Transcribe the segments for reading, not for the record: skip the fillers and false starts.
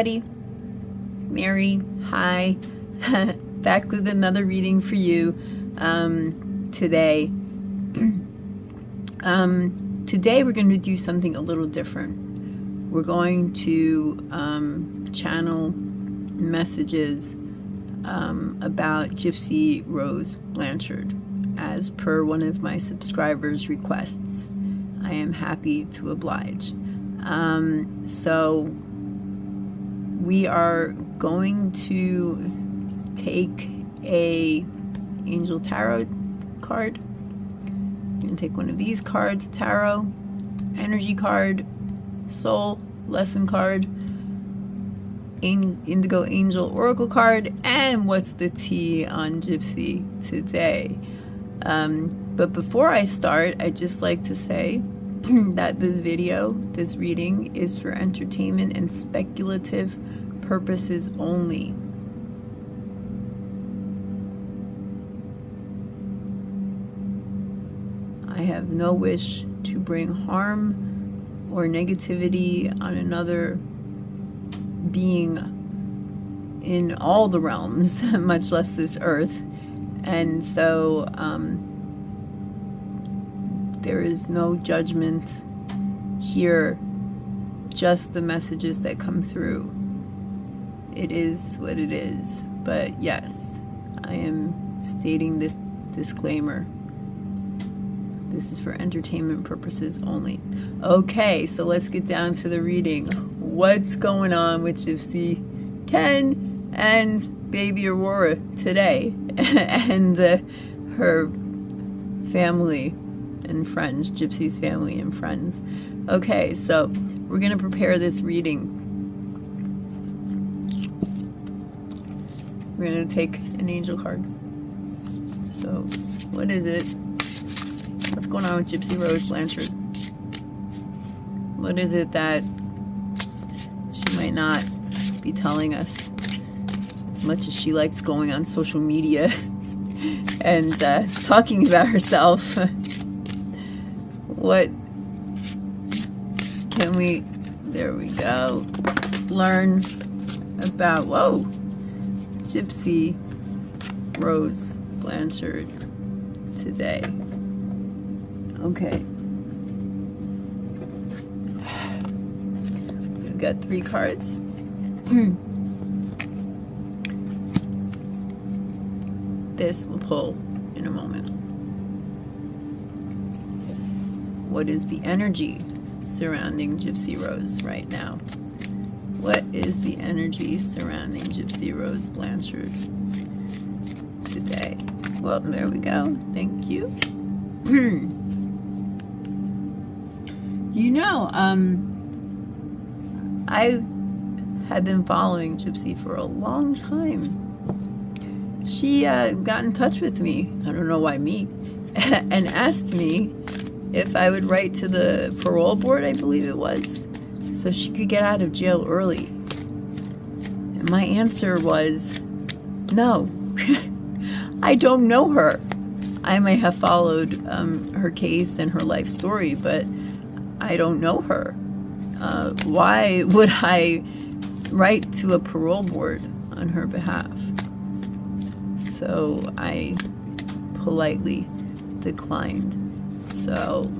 everybody. It's Mary. Hi. Back with another reading for you today. Today we're going to do something a little different. We're going to channel messages about Gypsy Rose Blanchard as per one of my subscribers' requests. I am happy to oblige. So we are going to take a angel tarot card. I'm going to take one of these cards, tarot, energy card, soul lesson card, indigo angel oracle card, and what's the tea on Gypsy today. But before I start, I'd just like to say that this reading is for entertainment and speculative purposes only. I have no wish to bring harm or negativity on another being in all the realms, much less this earth. And so there is no judgment here, just the messages that come through. It is what it is. But yes, I am stating this disclaimer. This is for entertainment purposes only. Okay, so let's get down to the reading. What's going on with Gypsy Ken and baby Aurora today and her family and friends, Gypsy's family and friends. Okay, so we're going to prepare this reading. We're going to take an angel card. So, what is it? What's going on with Gypsy Rose Blanchard? What is it that she might not be telling us? As much as she likes going on social media and talking about herself, what can we, there we go, learn about, whoa, Gypsy Rose Blanchard today? Okay. We've got 3 cards. This will pull in a moment. What is the energy surrounding Gypsy Rose right now? What is the energy surrounding Gypsy Rose Blanchard today? Well, there we go. Thank you. You know, I had been following Gypsy for a long time. She got in touch with me, I don't know why me, and asked me if I would write to the parole board, I believe it was, so she could get out of jail early. And my answer was, no. I don't know her. I may have followed her case and her life story, but I don't know her. Why would I write to a parole board on her behalf? So I politely declined. So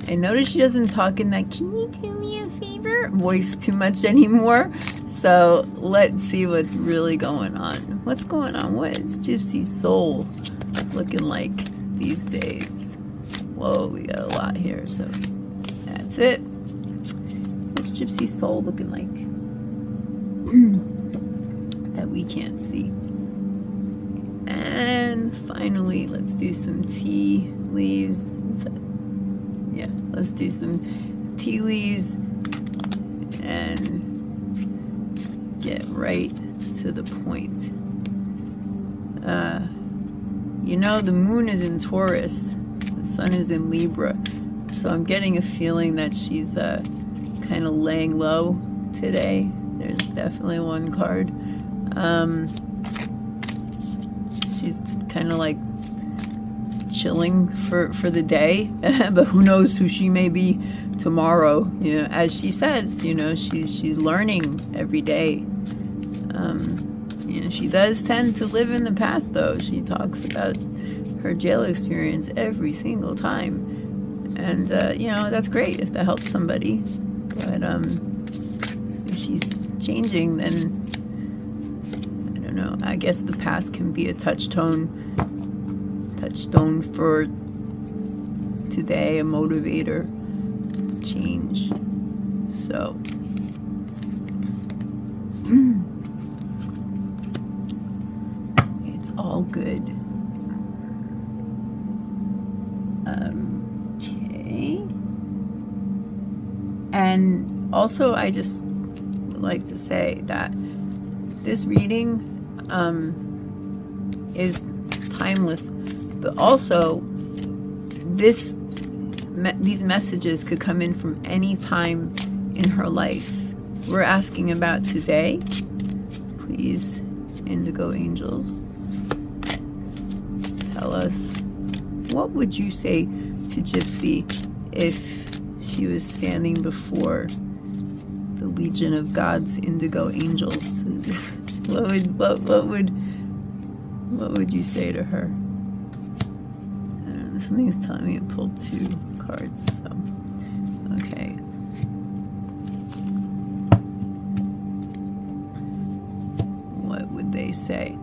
I noticed she doesn't talk in that "can you do me a favor" voice too much anymore. So let's see what's really going on. What's going on? What is Gypsy's soul looking like these days? Whoa, we got a lot here, so that's it. What's Gypsy's soul looking like that we can't see? And finally, let's do some tea leaves. Yeah, let's do some tea leaves and get right to the point. You know, the moon is in Taurus, the sun is in Libra, so I'm getting a feeling that she's kind of laying low today. There's definitely one card. She's kind of like chilling for the day, but who knows who she may be tomorrow. You know, as she says, you know, she's learning every day. You know, she does tend to live in the past, though. She talks about her jail experience every single time, and you know, that's great if that helps somebody. But if she's changing, then I don't know. I guess the past can be a touchstone for today, a motivator to change. So. All good. Okay. And also, I just would like to say that this reading is timeless, but also these messages could come in from any time in her life. We're asking about today. Please, indigo angels, tell us, what would you say to Gypsy if she was standing before the legion of God's indigo angels? What would you say to her? Something's telling me to pull 2 cards, so okay. What would they say?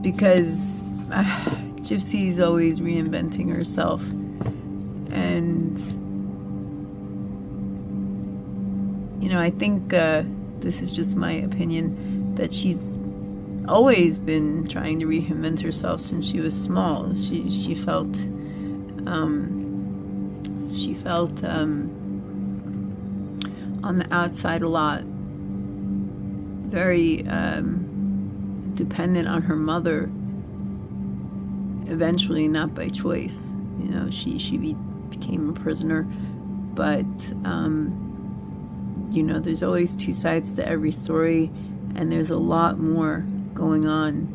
Because Gypsy's always reinventing herself, and you know, I think this is just my opinion, that she's always been trying to reinvent herself since she was small. She felt on the outside a lot, very dependent on her mother. Eventually, not by choice. You know, she became a prisoner, but you know, there's always 2 sides to every story, and there's a lot more going on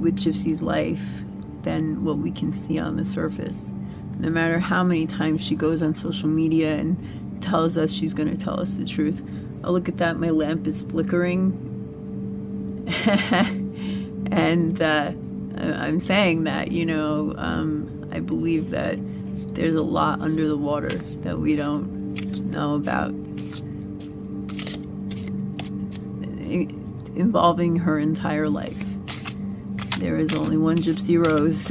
with Gypsy's life than what we can see on the surface. No matter how many times she goes on social media and tells us she's going to tell us the truth. Oh, look at that, my lamp is flickering. And I'm saying that, you know, I believe that there's a lot under the water that we don't know about, involving her entire life. There is only one Gypsy Rose,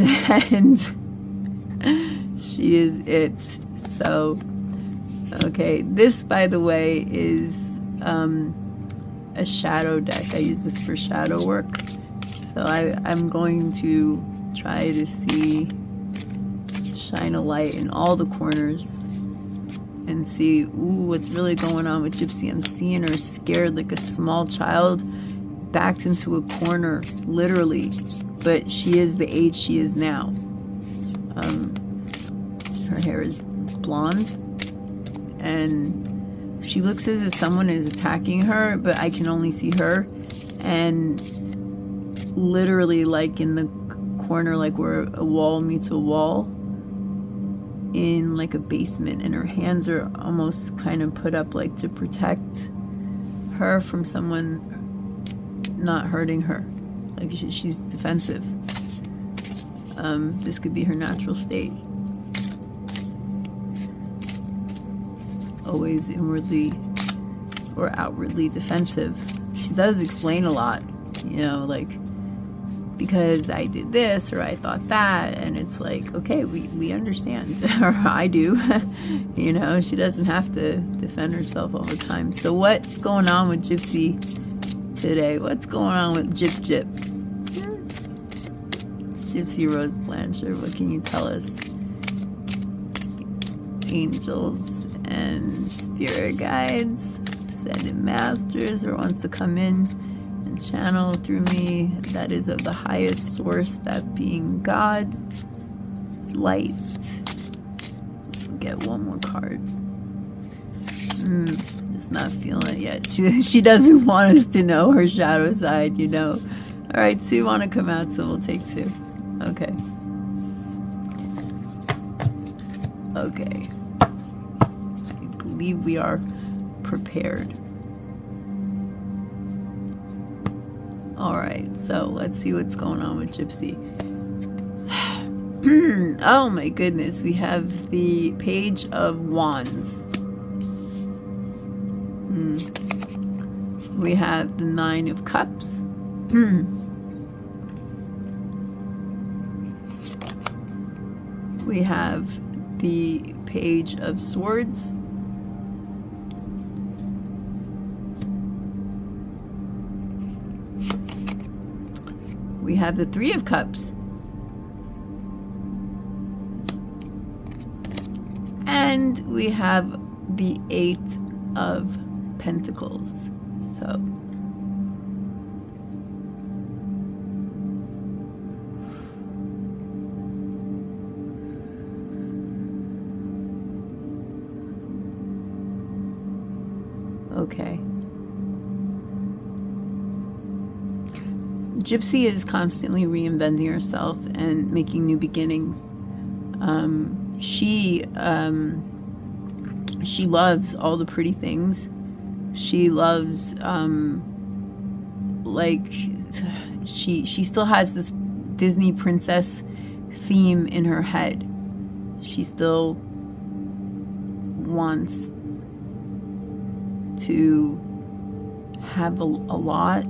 and she is it. So, okay, this, by the way, is a shadow deck. I use this for shadow work. So I'm going to try to shine a light in all the corners and see, what's really going on with Gypsy. I'm seeing her scared like a small child, backed into a corner, literally. But she is the age she is now. Her hair is blonde, and she looks as if someone is attacking her, but I can only see her. And literally, like in the corner, like where a wall meets a wall, in like a basement, and her hands are almost kind of put up like to protect her from someone not hurting her. Like she's defensive. This could be her natural state. Always inwardly or outwardly defensive. She does explain a lot, you know, like, because I did this or I thought that, and it's like, okay, we understand, or I do. You know, she doesn't have to defend herself all the time. So what's going on with Gypsy today? What's going on with Gyp? Gypsy Rose Blanchard, what can you tell us? Angels and spirit guides, ascended masters, or wants to come in and channel through me, that is of the highest source, that being God, light. Let's get one more card. Just not feeling it yet. She doesn't want us to know her shadow side, you know. All right, so you want to come out, so we'll take 2. Okay. Okay. believe we are prepared. All right, so let's see what's going on with Gypsy. Oh my goodness, we have the Page of Wands. We have the Nine of Cups. We have the Page of Swords. We have the Three of Cups. And we have the Eight of Pentacles. So okay. Gypsy is constantly reinventing herself and making new beginnings. She loves all the pretty things. She loves, like, she still has this Disney princess theme in her head. She still wants to have a lot.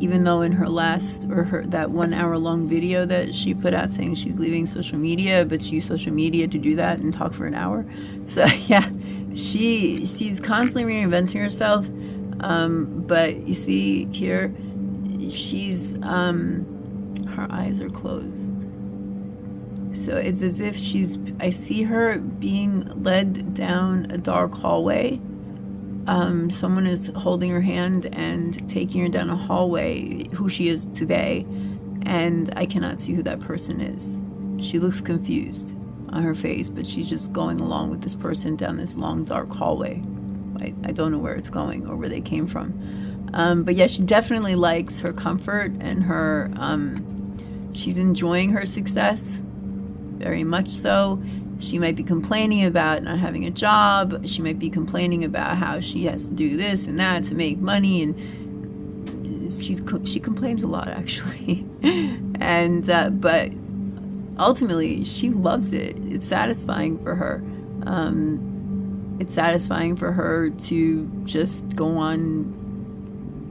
Even though in her last, or that 1 hour long video that she put out saying she's leaving social media, but she used social media to do that and talk for an hour. So yeah, she's constantly reinventing herself. But you see here, she's, her eyes are closed. So it's as if I see her being led down a dark hallway. Someone is holding her hand and taking her down a hallway, who she is today, and I cannot see who that person is. She looks confused on her face, but she's just going along with this person down this long dark hallway. I don't know where it's going or where they came from. But yeah, she definitely likes her comfort and her, she's enjoying her success, very much so. She might be complaining about not having a job. She might be complaining about how she has to do this and that to make money, and she complains a lot, actually. And but ultimately, she loves it. It's satisfying for her. It's satisfying for her to just go on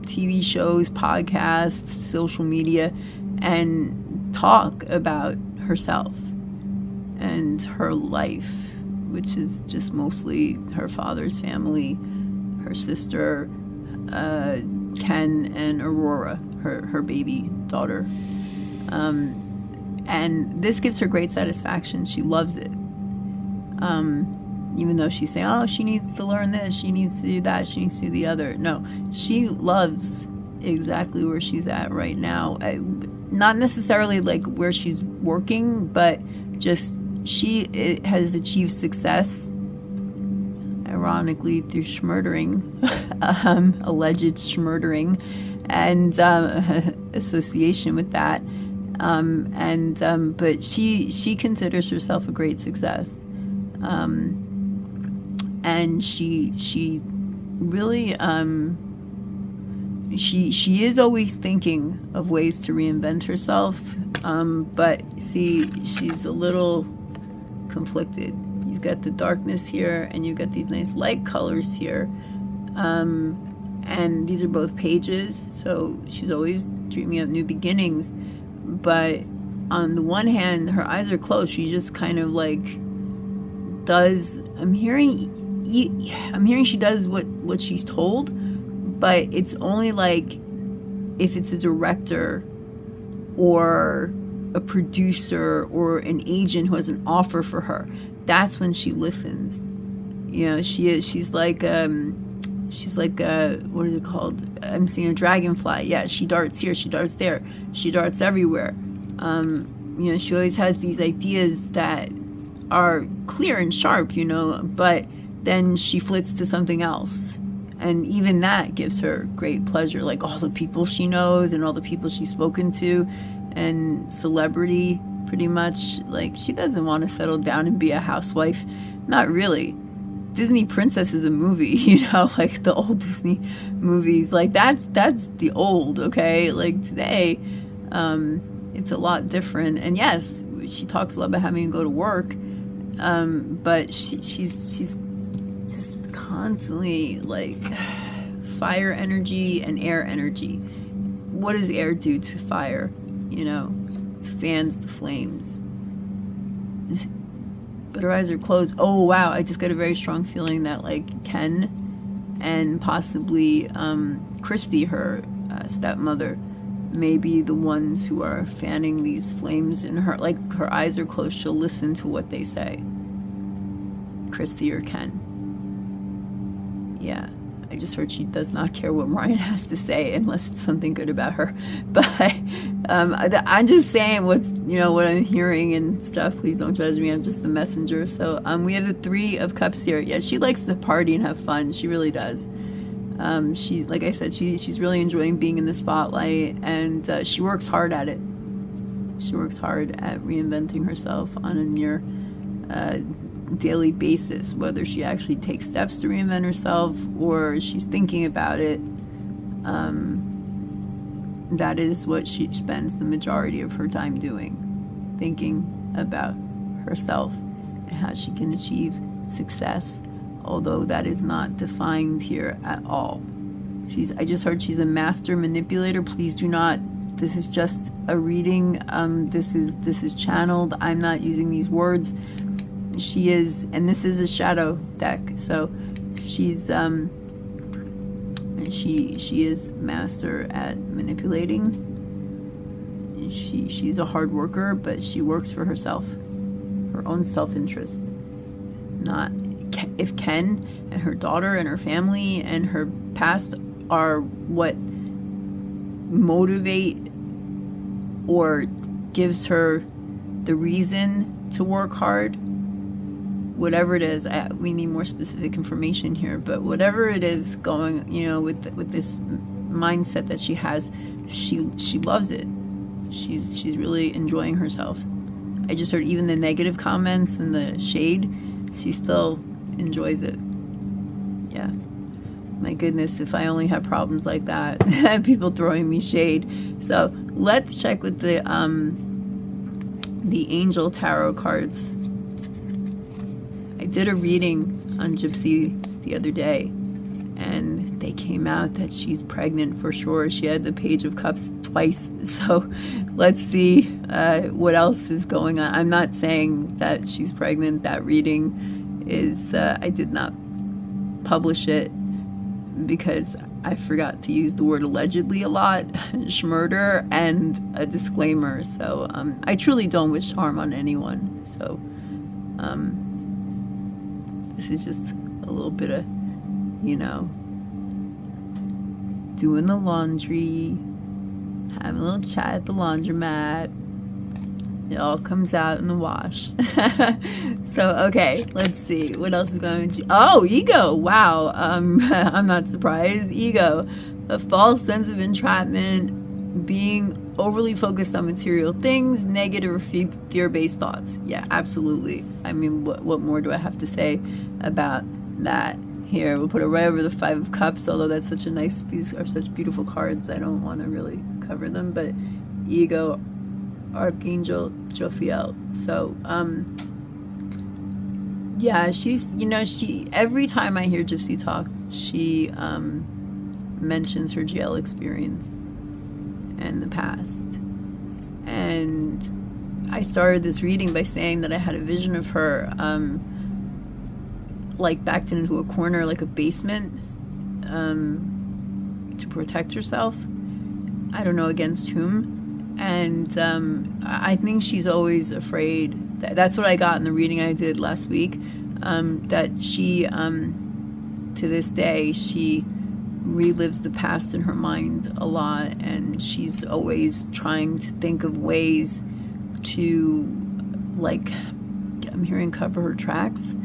TV shows, podcasts, social media, and talk about herself and her life, which is just mostly her father's family, her sister, Ken, and Aurora, her baby daughter. And this gives her great satisfaction. She loves it. Even though she's saying, oh, she needs to learn this, she needs to do that, she needs to do the other. No, she loves exactly where she's at right now. Not necessarily like where she's working, but just she has achieved success, ironically, through schmurdering, alleged schmurdering, and association with that. But she considers herself a great success. And she really, she is always thinking of ways to reinvent herself. But see, she's a little conflicted. You've got the darkness here, and you've got these nice light colors here. And these are both pages, so she's always dreaming of new beginnings. But on the one hand, her eyes are closed. She just kind of like does, I'm hearing she does what she's told, but it's only like if it's a director or a producer or an agent who has an offer for her. That's when she listens. You know, she's like what is it called? I'm seeing a dragonfly. Yeah, she darts here, she darts there, she darts everywhere. You know, she always has these ideas that are clear and sharp, you know, but then she flits to something else. And even that gives her great pleasure, like all the people she knows and all the people she's spoken to, and celebrity, pretty much. Like, she doesn't want to settle down and be a housewife. Not really. Disney princess is a movie, you know, like the old Disney movies. Like that's the old, okay? Like today, it's a lot different. And yes, she talks a lot about having to go to work, but she's just constantly like fire energy and air energy. What does air do to fire? You know, fans the flames. But her eyes are closed. Oh wow, I just got a very strong feeling that like Ken and possibly Christy, her stepmother, may be the ones who are fanning these flames in her. Like her eyes are closed, she'll listen to what they say. Christy or Ken. Yeah, I just heard she does not care what Ryan has to say unless it's something good about her. But I'm just saying what's, you know, what I'm hearing and stuff. Please don't judge me. I'm just the messenger. So we have the Three of Cups here. Yeah, she likes to party and have fun. She really does. She, like I said, she's really enjoying being in the spotlight, and she works hard at it. She works hard at reinventing herself on a near daily basis, whether she actually takes steps to reinvent herself or she's thinking about it. That is what she spends the majority of her time doing, thinking about herself and how she can achieve success, although that is not defined here at all. I just heard she's a master manipulator. Please do not, this is just a reading. This is channeled. I'm not using these words. She is, and this is a shadow deck, so she's she is master at manipulating. She's a hard worker, but she works for herself, her own self-interest. Not if Ken and her daughter and her family and her past are what motivate or gives her the reason to work hard, whatever it is. We need more specific information here, but whatever it is going, you know, with this mindset that she has, she loves it. She's really enjoying herself. I just heard even the negative comments and the shade, she still enjoys it. Yeah, my goodness, if I only had problems like that, people throwing me shade. So let's check with the Angel Tarot cards. I did a reading on Gypsy the other day, and they came out that she's pregnant for sure. She had the Page of Cups twice. So let's see what else is going on. I'm not saying that she's pregnant. That reading is, I did not publish it because I forgot to use the word allegedly a lot, schmurder, and a disclaimer. So I truly don't wish harm on anyone. So this is just a little bit of, you know, doing the laundry, having a little chat at the laundromat. It all comes out in the wash. So, okay, let's see. What else is going on? Oh, ego. Wow. I'm not surprised. Ego. A false sense of entrapment, being overly focused on material things, negative or fear-based thoughts. Yeah, absolutely. I mean, what more do I have to say about that? Here, we'll put it right over the Five of Cups, although that's such a nice, these are such beautiful cards, I don't want to really cover them, but ego, Archangel Jophiel. So, yeah, she's, you know, every time I hear Gypsy talk, she mentions her jail experience and the past. And I started this reading by saying that I had a vision of her like backed into a corner, like a basement, to protect herself. I don't know against whom. And I think she's always afraid. That's what I got in the reading I did last week, that she, to this day, she relives the past in her mind a lot, and she's always trying to think of ways to, like, I'm hearing cover her tracks.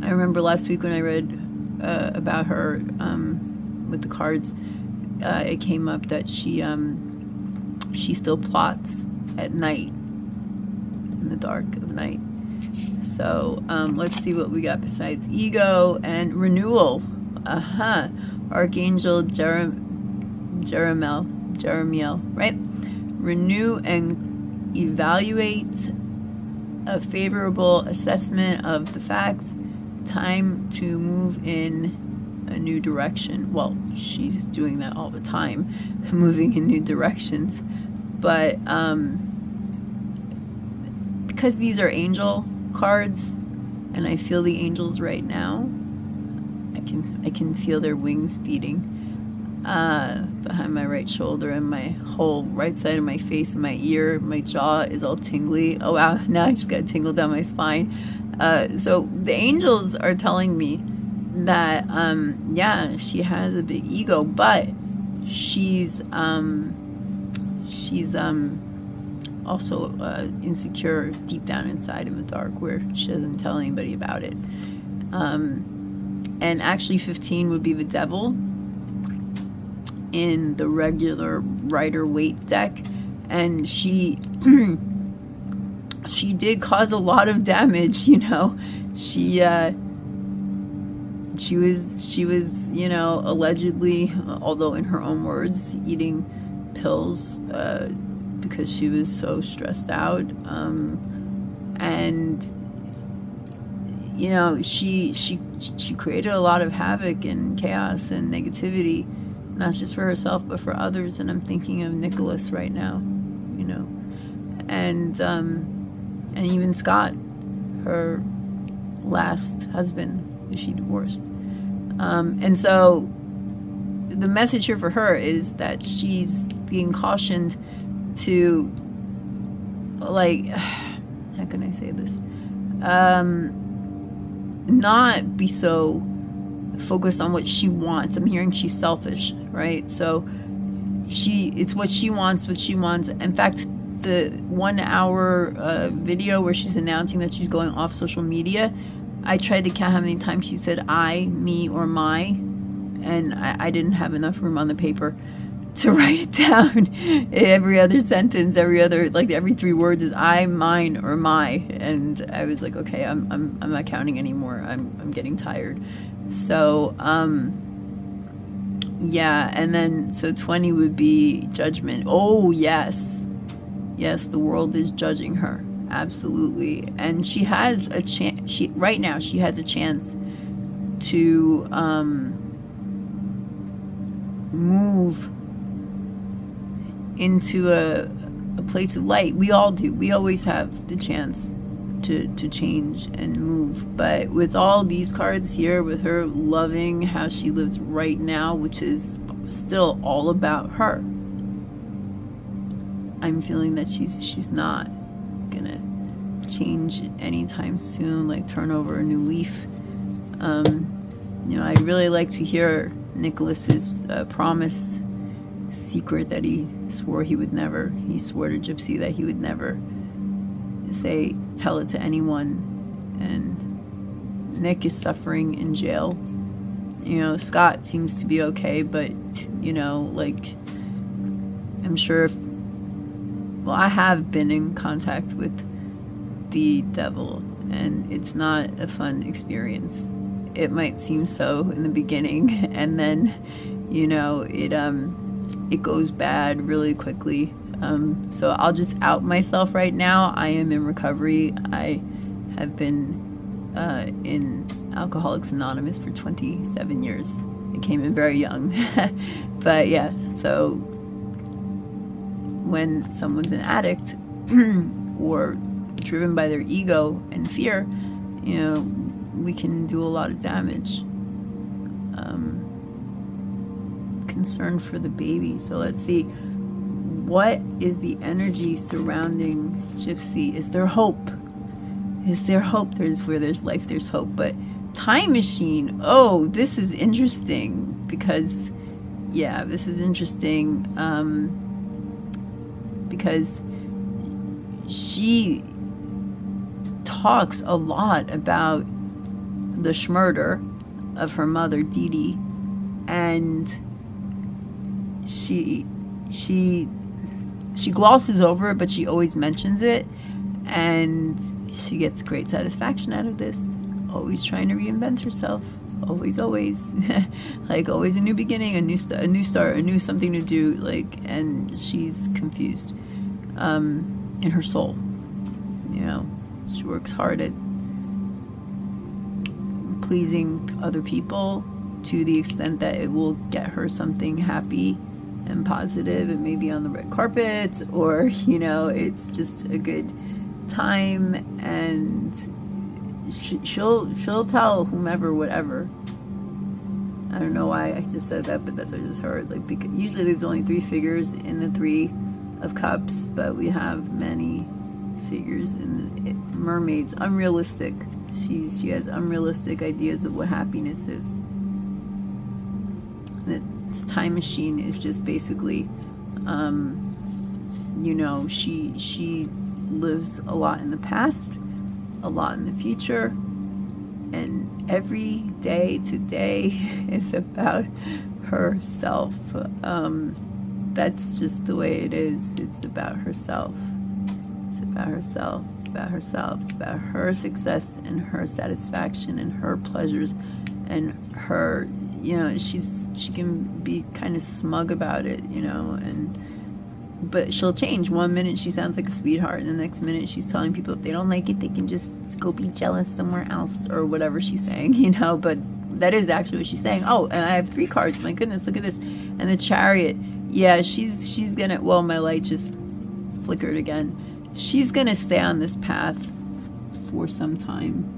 I remember last week when I read about her with the cards, it came up that she still plots at night, in the dark of night. So let's see what we got besides ego and renewal. Archangel Jeremiel, right? Renew and evaluate, a favorable assessment of the facts, time to move in a new direction. Well, she's doing that all the time, moving in new directions. But because these are angel cards, and I feel the angels right now, I can feel their wings beating behind my right shoulder, and my whole right side of my face and my ear. My jaw is all tingly. Oh wow, now I just got tingled down my spine. So the angels are telling me that yeah, she has a big ego, but she's also insecure deep down inside in the dark, where she doesn't tell anybody about it. And actually 15 would be the devil in the regular Rider-Waite deck, and she she did cause a lot of damage, you know. She was, you know, allegedly, although in her own words, eating pills because she was so stressed out, and you know, she created a lot of havoc and chaos and negativity, not just for herself but for others. And I'm thinking of Nicholas right now, you know, and even Scott, her last husband, who she divorced. And so the message here for her is that she's being cautioned to, like, how can I say this? Not be so focused on what she wants. I'm hearing she's selfish, right? So it's what she wants. In fact, the 1 hour video where she's announcing that she's going off social media, I tried to count how many times she said I, me, or my, and I didn't have enough room on the paper to write it down. Every other sentence, every 3 words is I, mine, or my, and I was like, okay, I'm not counting anymore. I'm getting tired. So yeah, and then so 20 would be judgment. Oh yes, the world is judging her, absolutely, and she has a chance. Right now she has a chance to move into a place of light. We all do. We always have the chance to change and move. But with all these cards here, with her loving how she lives right now, which is still all about her, I'm feeling that she's not gonna change anytime soon, like turn over a new leaf. You know, I'd really like to hear Nicholas's promise secret that he swore to Gypsy that he would never tell it to anyone. And Nick is suffering in jail. You know, Scott seems to be okay, but you know, like, I'm sure I have been in contact with the devil, and it's not a fun experience. It might seem so in the beginning, and then, you know, it goes bad really quickly. So I'll just out myself right now. I am in recovery. I have been in Alcoholics Anonymous for 27 years. I came in very young. But yeah, so when someone's an addict or driven by their ego and fear, you know, we can do a lot of damage. Concern for the baby. So let's see, what is the energy surrounding Gypsy? Is there hope? Where there's life, there's hope. But time machine, oh, this is interesting, because yeah, this is interesting, because she talks a lot about the schmurder of her mother, Dee Dee, and she glosses over it, but she always mentions it. And she gets great satisfaction out of this. Always trying to reinvent herself. Always. Like always a new beginning, a new start, a new something to do. Like, and she's confused in her soul. You know, she works hard at pleasing other people to the extent that it will get her something happy and positive. It may be on the red carpet, or you know, it's just a good time, and she'll tell whomever whatever. I don't know why I just said that, but that's what I just heard. Like, because usually there's only 3 figures in the 3 of Cups, but we have many figures in the mermaids. Unrealistic. She has unrealistic ideas of what happiness is. This time machine is just basically, you know, she lives a lot in the past, a lot in the future, and every day today is about herself. That's just the way it is. It's about herself. It's about herself. It's about herself. It's about her success and her satisfaction and her pleasures and her, you know, she can be kind of smug about it, you know, but she'll change. One minute she sounds like a sweetheart, and the next minute she's telling people if they don't like it, they can just go be jealous somewhere else, or whatever she's saying, you know. But that is actually what she's saying. Oh, and I have 3 cards. My goodness, look at this. And the Chariot. Yeah, she's gonna, well, my light just flickered again. She's gonna stay on this path for some time.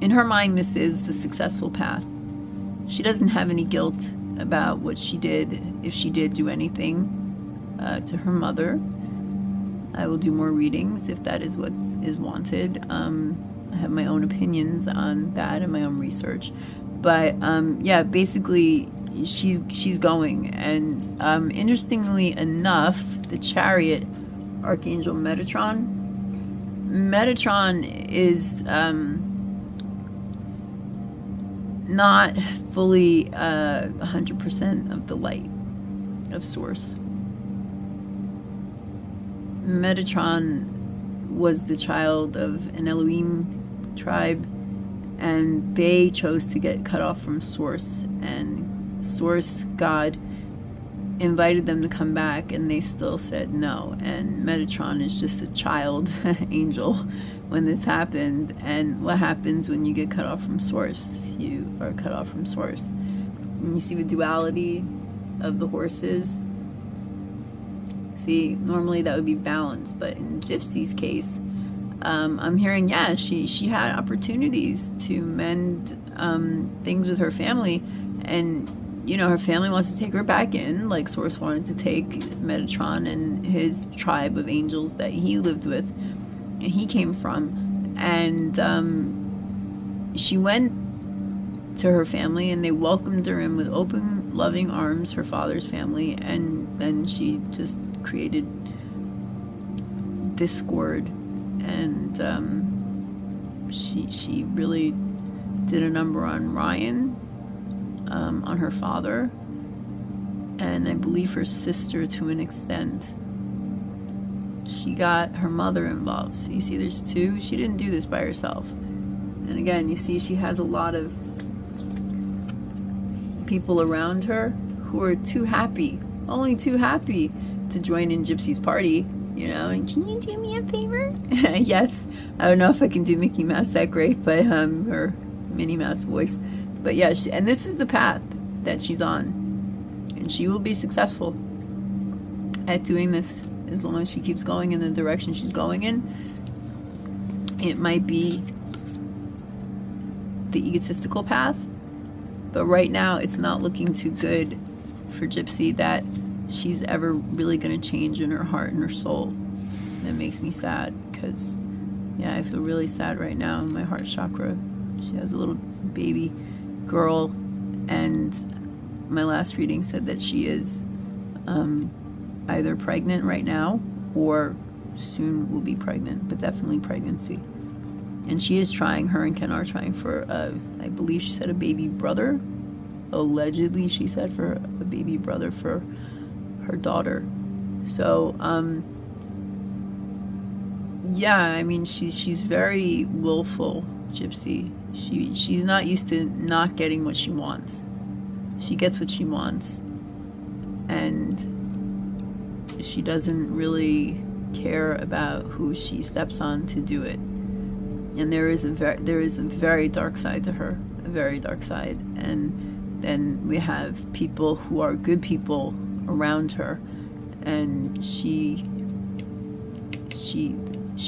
In her mind, this is the successful path. She doesn't have any guilt about what she did, if she did do anything to her mother. I will do more readings if that is what is wanted. I have my own opinions on that and my own research. But yeah, basically she's going. And interestingly enough, the Chariot, Archangel Metatron is not fully 100% of the light of Source. Metatron was the child of an Elohim tribe, and they chose to get cut off from Source, and Source, God, invited them to come back, and they still said no. And Metatron is just a child angel when this happened. And what happens when you get cut off from Source? You are cut off from Source. And you see the duality of the horses. See, normally that would be balanced, but in Gypsy's case, I'm hearing, yeah, she had opportunities to mend things with her family, and you know, her family wants to take her back in, like Source wanted to take Metatron and his tribe of angels that he lived with and he came from. And she went to her family, and they welcomed her in with open, loving arms, her father's family, and then she just created discord. And she really did a number on Ryan, on her father, and I believe her sister to an extent. She got her mother involved. So you see there's 2. She didn't do this by herself. And again, you see she has a lot of people around her who are too happy, only too happy to join in Gypsy's party, you know. And can you do me a favor? Yes. I don't know if I can do Mickey Mouse that great, but her Minnie Mouse voice. But yeah, and this is the path that she's on, and she will be successful at doing this as long as she keeps going in the direction she's going in. It might be the egotistical path, but right now it's not looking too good for Gypsy that she's ever really going to change in her heart and her soul. That makes me sad, because yeah, I feel really sad right now in my heart chakra. She has a little baby girl, and my last reading said that she is either pregnant right now or soon will be pregnant, but definitely pregnancy. And she is trying, her and Ken are trying for I believe she said a baby brother. Allegedly she said for a baby brother for her daughter. So Yeah, I mean, she's very willful, Gypsy. She's not used to not getting what she wants. She gets what she wants, and she doesn't really care about who she steps on to do it. And there is a very dark side to her, a very dark side. And then we have people who are good people around her, and she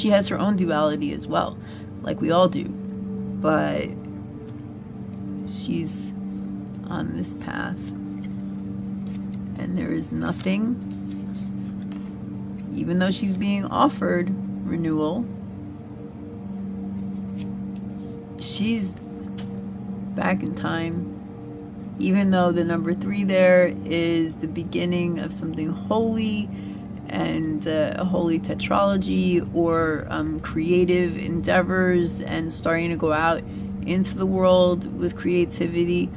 has her own duality as well, like we all do. But she's on this path, and there is nothing, even though she's being offered renewal, she's back in time. Even though the number 3 there is the beginning of something holy and a holy tetralogy, or creative endeavors, and starting to go out into the world with creativity.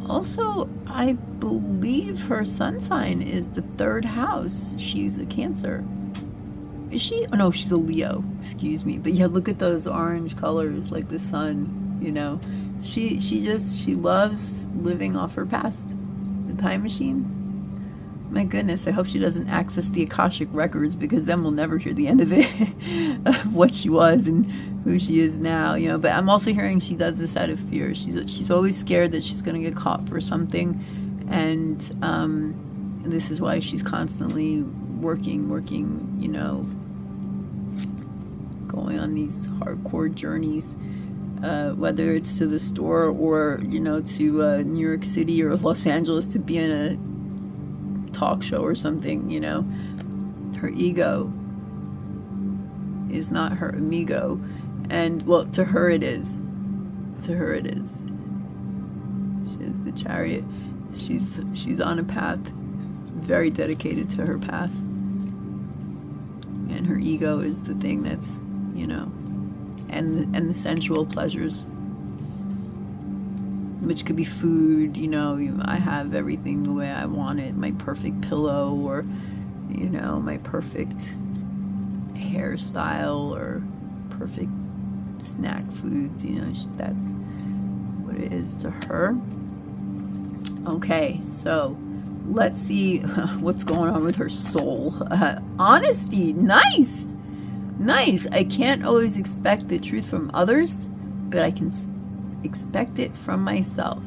Also, I believe her sun sign is the 3rd house. She's a Cancer. Is she? Oh no, she's a Leo. Excuse me. But yeah, look at those orange colors, like the sun. You know, she loves living off her past. The time machine. My goodness, I hope she doesn't access the Akashic records, because then we'll never hear the end of it, of what she was and who she is now, you know. But I'm also hearing she does this out of fear. She's always scared that she's going to get caught for something, and this is why she's constantly working, you know, going on these hardcore journeys, whether it's to the store or, you know, to New York City or Los Angeles to be in a talk show or something, you know. Her ego is not her amigo, and well, to her it is. To her it is. She is the Chariot. She's on a path, very dedicated to her path, and her ego is the thing that's, you know, and the sensual pleasures, which could be food, you know. I have everything the way I want it, my perfect pillow, or, you know, my perfect hairstyle, or perfect snack foods, you know. That's what it is to her. Okay, so let's see what's going on with her soul. Honesty, nice. I can't always expect the truth from others, but I can expect it from myself.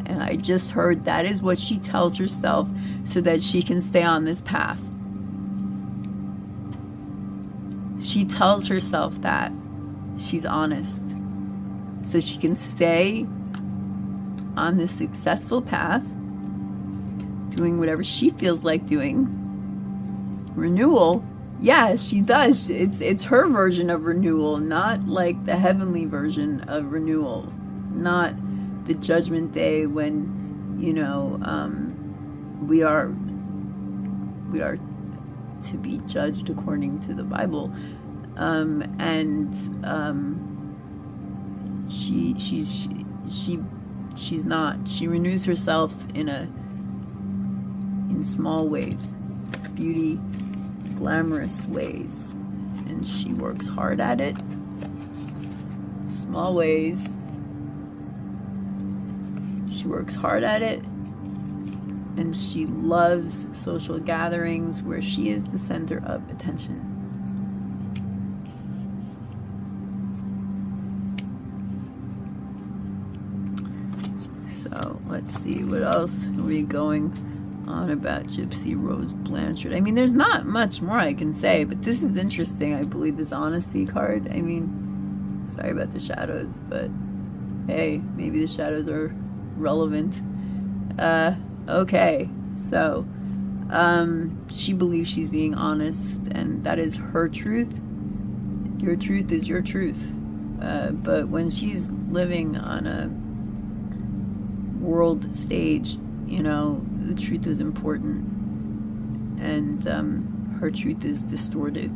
And I just heard that is what she tells herself so that she can stay on this path. She tells herself that she's honest so she can stay on this successful path, doing whatever she feels like doing. Renewal, yeah, she does. It's her version of renewal, not like the heavenly version of renewal, not the judgment day when, you know, we are to be judged according to the Bible, she's not. She renews herself in small ways, beauty, glamorous ways, and she works hard at it. Small ways. She works hard at it, and she loves social gatherings where she is the center of attention. So let's see, what else are we going on about Gypsy Rose Blanchard? I mean, there's not much more I can say, but this is interesting. I believe this honesty card. I mean, sorry about the shadows, but hey, maybe the shadows are relevant. Okay, so she believes she's being honest, and that is her truth. Your truth is your truth. But when she's living on a world stage, you know, the truth is important, and her truth is distorted.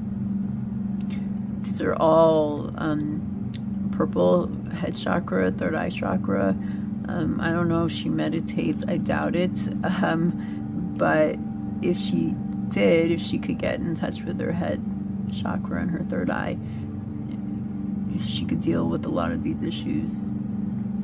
These are all purple head chakra, third eye chakra. I don't know if she meditates. I doubt it. But if she did, if she could get in touch with her head chakra and her third eye, she could deal with a lot of these issues.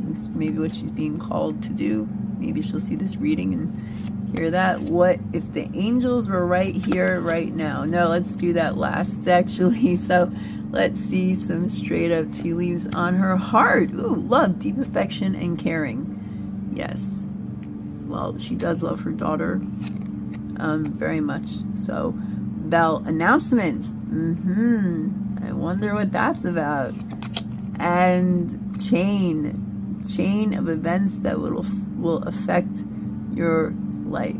It's maybe what she's being called to do. Maybe she'll see this reading and hear that. What if the angels were right here, right now? No, let's do that last, actually. So let's see some straight up tea leaves on her heart. Ooh, love, deep affection, and caring. Yes. Well, she does love her daughter very much. So, bell announcement. I wonder what that's about. And chain of events that will affect your life.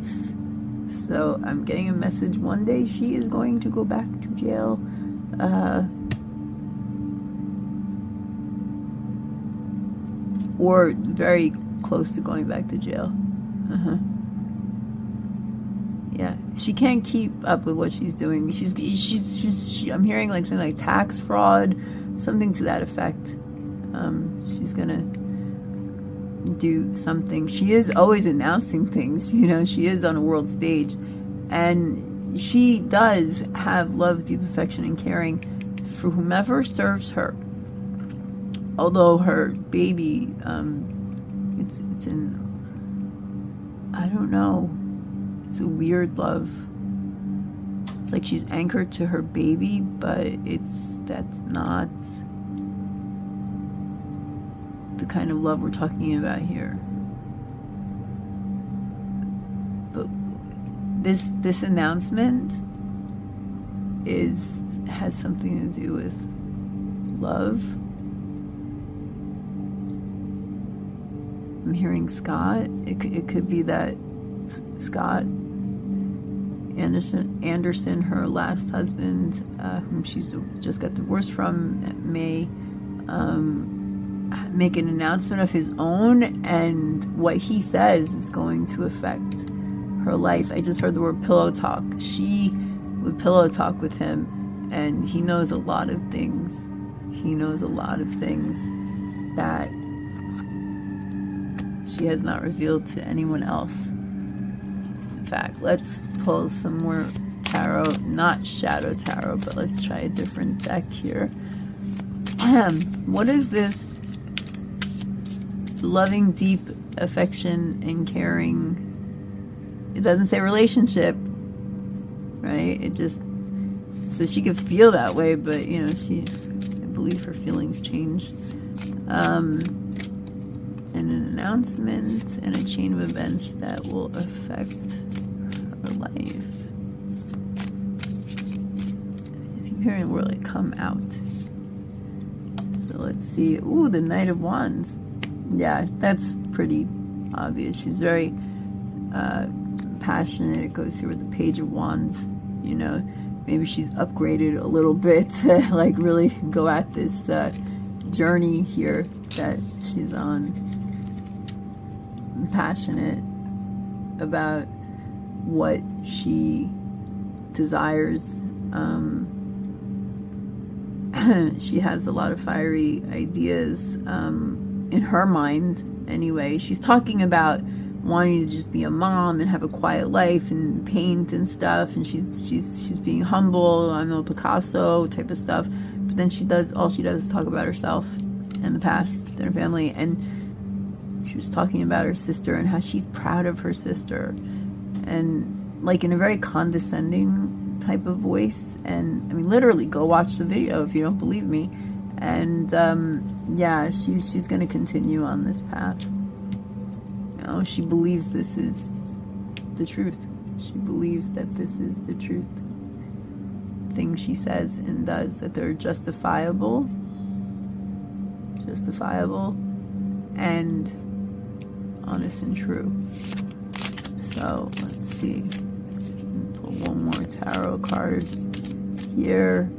So I'm getting a message. One day she is going to go back to jail. Or very close to going back to jail. Yeah, she can't keep up with what she's doing. I'm hearing like something like tax fraud, something to that effect. She's gonna do something. She is always announcing things, you know. She is on a world stage, and she does have love, deep affection, and caring for whomever serves her. Although her baby, it's in, I don't know, it's a weird love. It's like she's anchored to her baby, but that's not the kind of love we're talking about here. But this announcement has something to do with love. I'm hearing Scott. It could be that Scott Anderson, her last husband, whom she's just got divorced from, may make an announcement of his own, and what he says is going to affect her life. I just heard the word pillow talk. She would pillow talk with him, and he knows a lot of things. He knows a lot of things that she has not revealed to anyone else. In fact, let's pull some more tarot, not shadow tarot, but let's try a different deck here. What is this loving, deep affection and caring? It doesn't say relationship, right? It just, so she could feel that way, but you know, I believe her feelings change. And an announcement and a chain of events that will affect her life. I keep hearing the word like come out. So let's see. Ooh, the Knight of Wands. Yeah, that's pretty obvious. She's very passionate. It goes here with the Page of Wands. You know, maybe she's upgraded a little bit to like really go at this journey here that she's on. Passionate about what she desires. She has a lot of fiery ideas in her mind anyway. She's talking about wanting to just be a mom and have a quiet life and paint and stuff, and she's being humble, I'm no Picasso type of stuff. But then all she does is talk about herself and the past and her family. And she was talking about her sister and how she's proud of her sister, and like in a very condescending type of voice. And I mean, literally go watch the video if you don't believe me. And yeah, she's going to continue on this path. You know, she believes this is the truth. She believes that this is the truth. Things she says and does, that they're justifiable and honest and true. So let's see. Pull one more tarot card here.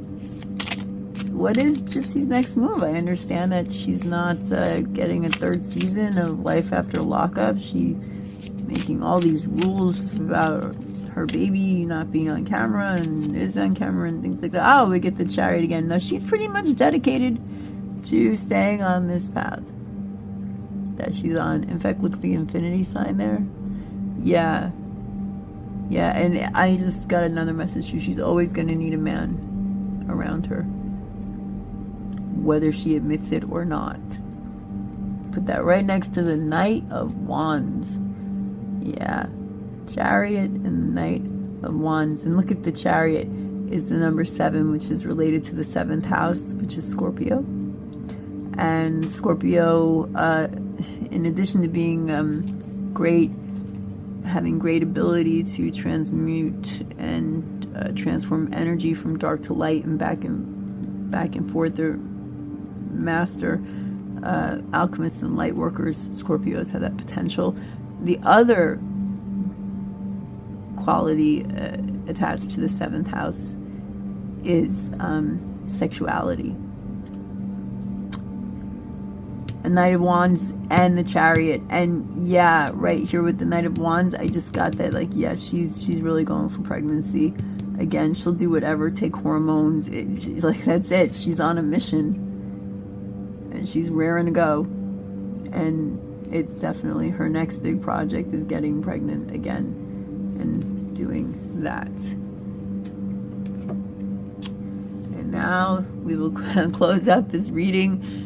What is Gypsy's next move? I understand that she's not getting a third season of Life After Lockup. She's making all these rules about her baby not being on camera and is on camera and things like that. Oh, we get the Chariot again. No, she's pretty much dedicated to staying on this path that she's on. In fact, look at the infinity sign there. Yeah, and I just got another message too. She's always going to need a man. around her, whether she admits it or not. Put that right next to the Knight of Wands. Yeah, Chariot and the Knight of Wands. And look at the Chariot is the number 7, which is related to the 7th house, which is Scorpio. And Scorpio, in addition to being great, having great ability to transmute and transform energy from dark to light and back and forth, they're master alchemists and light workers. Scorpios have that potential. The other quality attached to the 7th house is sexuality. A Knight of Wands and the Chariot. And yeah, right here with the Knight of Wands, I just got that, like, yeah, she's really going for pregnancy. Again, she'll do whatever, take hormones. She's like, that's it. She's on a mission. And she's raring to go. And it's definitely her next big project is getting pregnant again and doing that. And now we will close out this reading.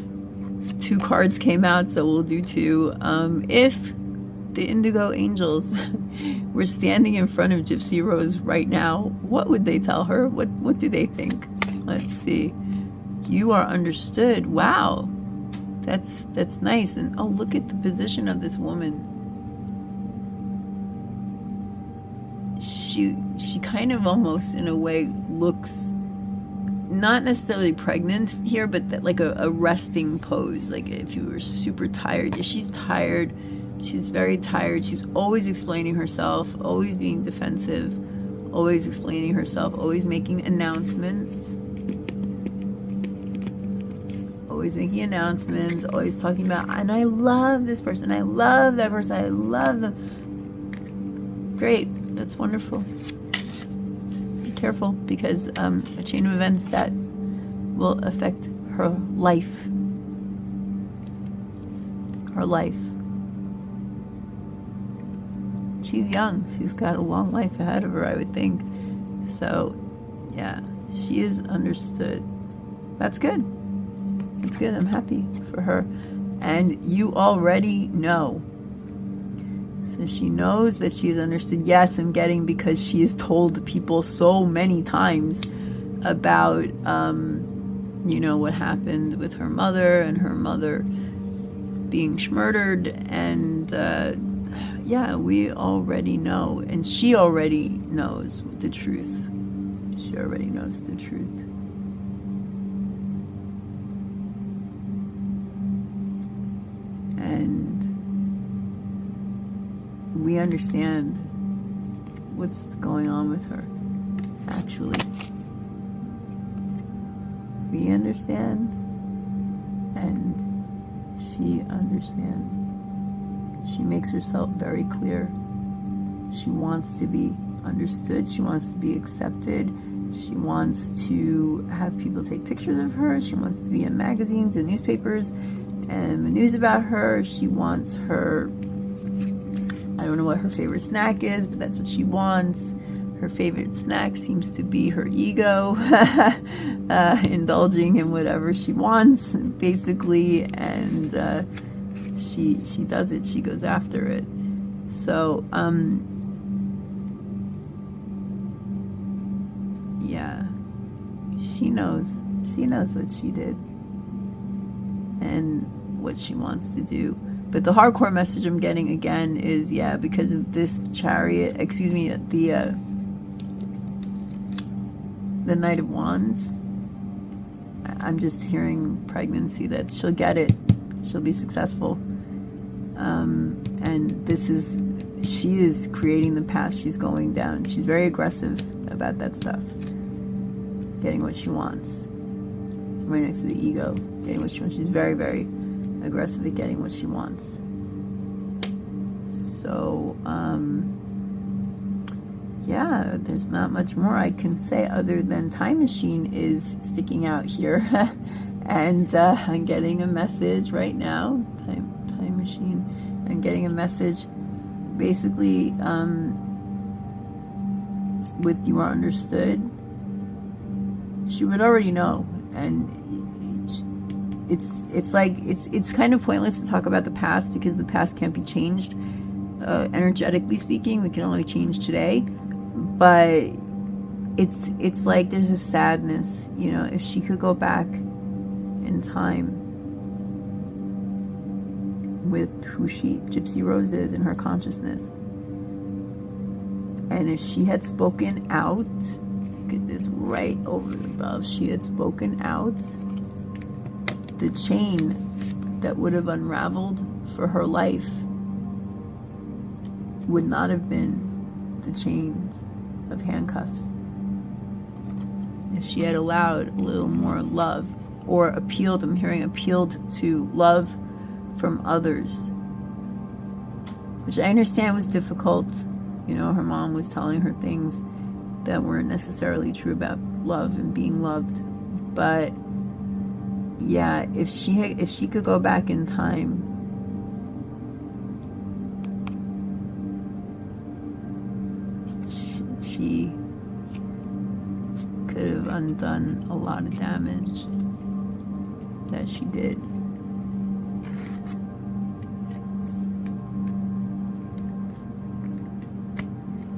2 cards came out, so we'll do 2. If the Indigo Angels were standing in front of Gypsy Rose right now, what would they tell her? What do they think? Let's see. You are understood. Wow. That's nice. And oh, look at the position of this woman. She kind of almost in a way looks not necessarily pregnant here, but that, like a resting pose, like if you were super tired. Yeah, she's tired. She's very tired. She's always explaining herself, always being defensive, always explaining herself, always making announcements, always talking about, and I love this person, I love that person, I love them. Great, that's wonderful. Careful, because a chain of events that will affect her life. She's young. She's got a long life ahead of her, I would think. So, yeah, she is understood. That's good. That's good. I'm happy for her. And you already know. So she knows that she's understood. Yes, I'm getting, because she has told people so many times about, you know, what happened with her mother and her mother being murdered. And yeah, we already know. And she already knows the truth. She already knows the truth. And we understand what's going on with her, actually. We understand, and she understands. She makes herself very clear. She wants to be understood. She wants to be accepted. She wants to have people take pictures of her. She wants to be in magazines and newspapers and the news about her. She wants her, I don't know what her favorite snack is, but that's what she wants. Her favorite snack seems to be her ego, indulging in whatever she wants, basically, and she does it. She goes after it. So, yeah, she knows. She knows what she did and what she wants to do. But the hardcore message I'm getting again is, yeah, because of this Chariot, excuse me, the Knight of Wands, I'm just hearing pregnancy, that she'll get it. She'll be successful. And this is, she is creating the path she's going down. She's very aggressive about that stuff. Getting what she wants. Right next to the ego. Getting what she wants. She's very, very aggressive at getting what she wants. So, yeah, there's not much more I can say other than Time Machine is sticking out here. And I'm getting a message right now. Time Machine. I'm getting a message basically with you are understood. she would already know. And it's kind of pointless to talk about the past, because the past can't be changed. Energetically speaking, we can only change today. But it's like there's a sadness, you know, if she could go back in time with who Gypsy Rose is in her consciousness, and if she had spoken out, get this right over the above, she had spoken out, the chain that would have unraveled for her life would not have been the chains of handcuffs. If she had allowed a little more love, or appealed, I'm hearing appealed to love from others, which I understand was difficult. You know, her mom was telling her things that weren't necessarily true about love and being loved. But yeah, if she could go back in time, she could have undone a lot of damage that she did.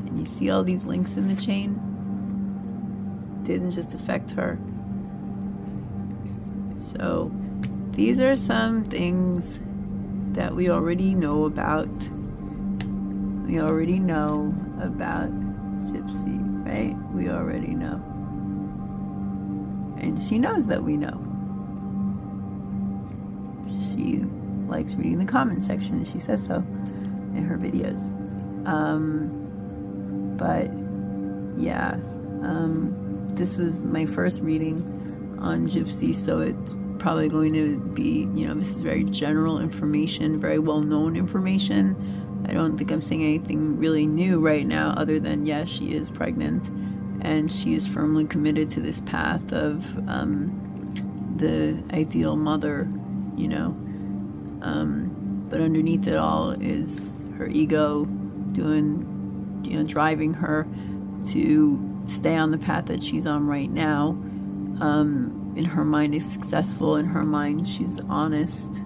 And you see all these links in the chain? Didn't just affect her. So these are some things that we already know about. We already know about Gypsy, right? We already know. And she knows that we know. She likes reading the comment section, and she says so in her videos. But yeah, this was my first reading on Gypsy, so it's probably going to be, you know, this is very general information, very well-known information. I don't think I'm saying anything really new right now, other than, yes, she is pregnant, and she is firmly committed to this path of the ideal mother, you know. But underneath it all is her ego doing, you know, driving her to stay on the path that she's on right now. In her mind is successful, in her mind she's honest,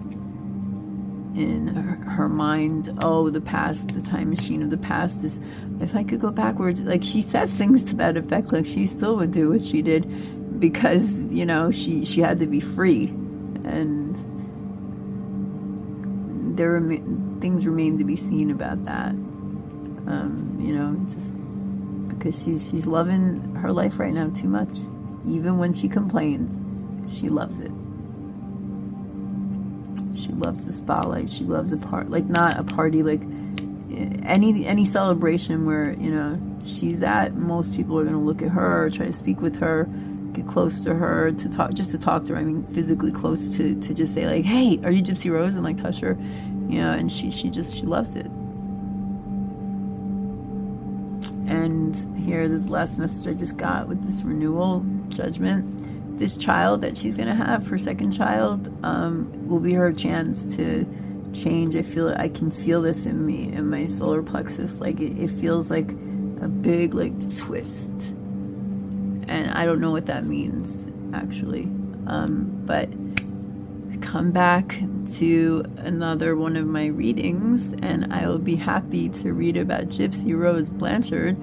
in her mind, oh, the past, the time machine of the past is, if I could go backwards, like she says things to that effect, like she still would do what she did because, you know, she had to be free, and things remain to be seen about that. You know, just because she's loving her life right now too much. Even when she complains, she loves it. She loves the spotlight. She loves like not a party, like any celebration where, you know, she's at, most people are going to look at her, try to speak with her, get close to her, to talk to her. I mean, physically close, to just say like, hey, are you Gypsy Rose? And like touch her, you know, and she loves it. And here, this last message I just got with this renewal judgment, this child that she's gonna have, her second child, will be her chance to change. I can feel this in me, in my solar plexus. Like it feels like a big like twist, and I don't know what that means actually. But come back to another one of my readings, and I will be happy to read about Gypsy Rose Blanchard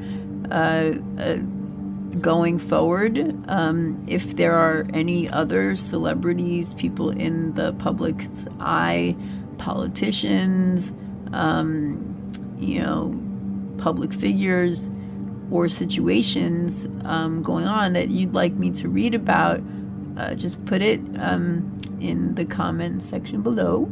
going forward. If there are any other celebrities, people in the public's eye, politicians, you know, public figures, or situations going on that you'd like me to read about, just put it in the comment section below.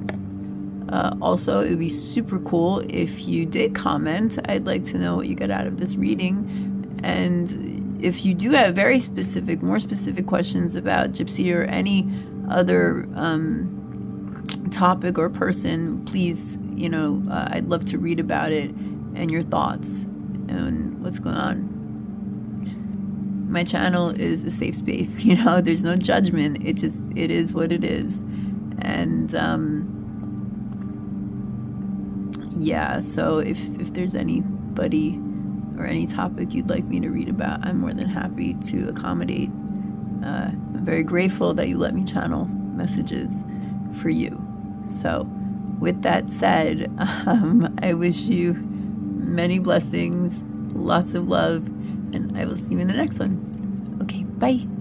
Also, it would be super cool if you did comment. I'd like to know what you got out of this reading. And if you do have very specific, more specific questions about Gypsy or any other topic or person, please, you know, I'd love to read about it and your thoughts and what's going on. My channel is a safe space, you know, there's no judgment. It is what it is. And yeah, so if there's anybody or any topic you'd like me to read about, I'm more than happy to accommodate I'm very grateful that you let me channel messages for you. So with that said, I wish you many blessings, lots of love, and I will see you in the next one. Okay, bye.